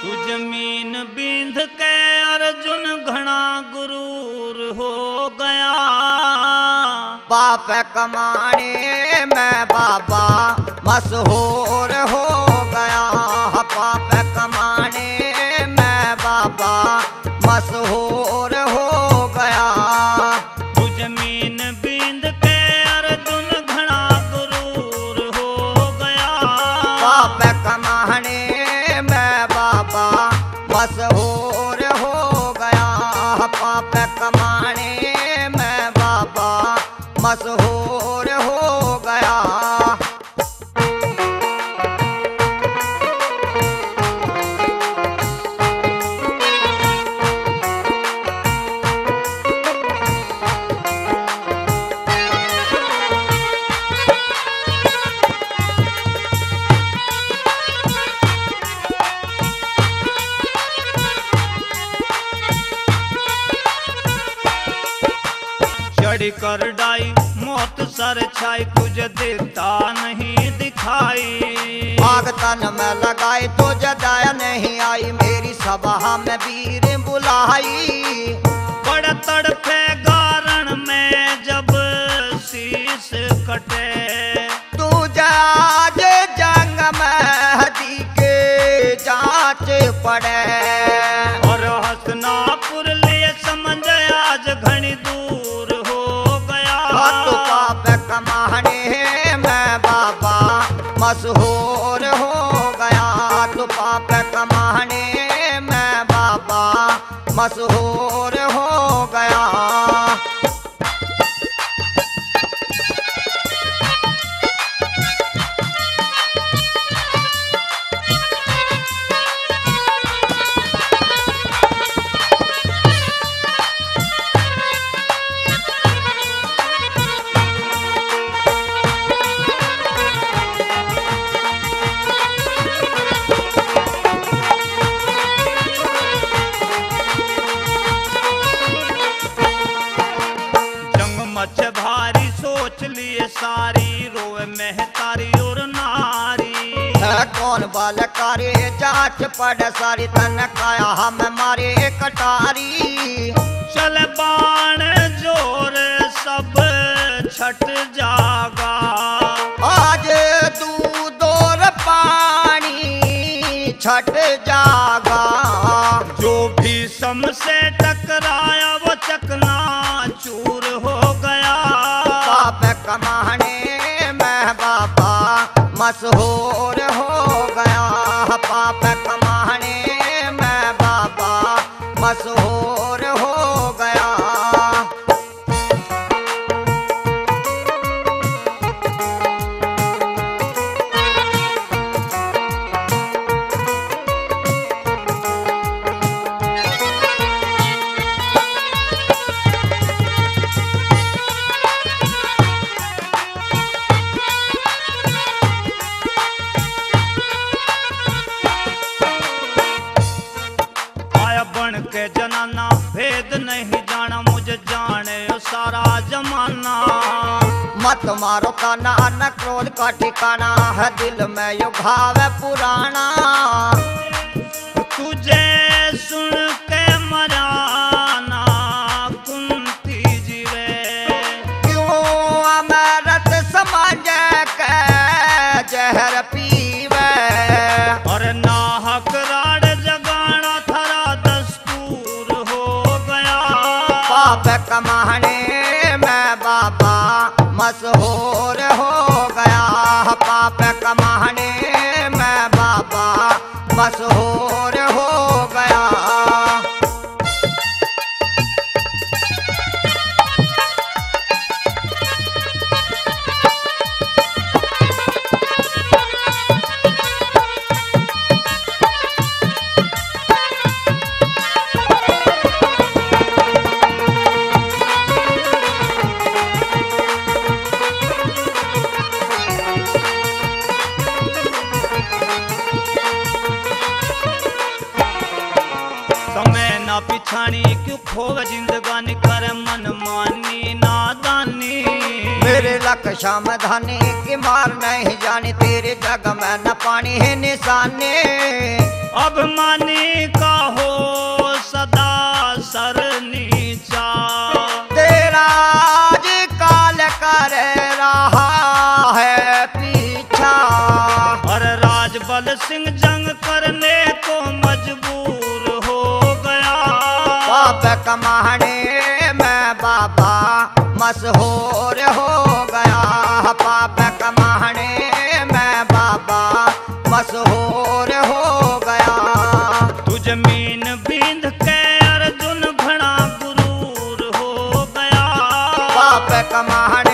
तू जमीन बींध के अर्जुन घना गुरूर हो गया। पाप कमाने में बाबा मशहूर हो गया। पाप कमाने में बाबा मशहूर हो गया। तू जमीन बींध के अर्जुन घना गुरूर हो गया। पाप कमाने में बाबा मशहूर हो गया। पाप कमाने में बाबा मशहूर हो गया। चढ़ कर डाई मौत सर छाई तुझे देता नहीं दिखाई। आग तन में लगाई तुझे दया नहीं आई। मेरी सभा में वीर बुलाई। बड़ तड़पे गारण में जब शीश कटे। तुझे आज जंग में दी के जांच पड़े। और हसनापुर ले समझ आज घनी दूर हो गया। तो पाप कमाने में बाबा मशहूर हो गया। तो पाप कमाने में बाबा मशहूर हो गया। भारी सोच लिए सारी रोए महतारी और नारी। है कौन बाल करे जांच पड़ सारी तन काया हम मारे कटारी। चल बाण जोर सब छट जागा। आज दूध और पानी छट जागा। जो भी सम से टकराया वो चकना चूर हो गया। पाप कमाने में बाबा मशहूर हो गया। पाप कमाने में बाबा मशहूर हो गया। के जनाना भेद नहीं जाना मुझे जाने सारा जमाना। मत मारो ताना न क्रोध का ठिकाना है दिल में यो भाव पुराना। तुझे सुन के मराना कुंती जीवे। क्यों अमृत समझ के जहर पीवे। और नाहक राड जगाना थरा दस्तूर हो गया। पाप कमाने में बाबा मशहूर हो गया। पाप कमाने में बाबा मशहूर हो गया। पिछानी क्यों खोग जिंदगानी कर मन मानी नादानी। मेरे लख समधानी की मार नहीं जानी, तेरे जग में न पानी है निशाने। अभिमानी का हो सदा सर नीचा, तेरा आज काल कर रहा है पीछा। और राजबल सिंह जंग करने को मजबूर हो गया। पाप कमाने में बाबा मशहूर हो गया, पाप कमाने में बाबा मशहूर हो गया। तू जमीन बींध के अर्जुन घना गुरूर हो गया। पाप कमाने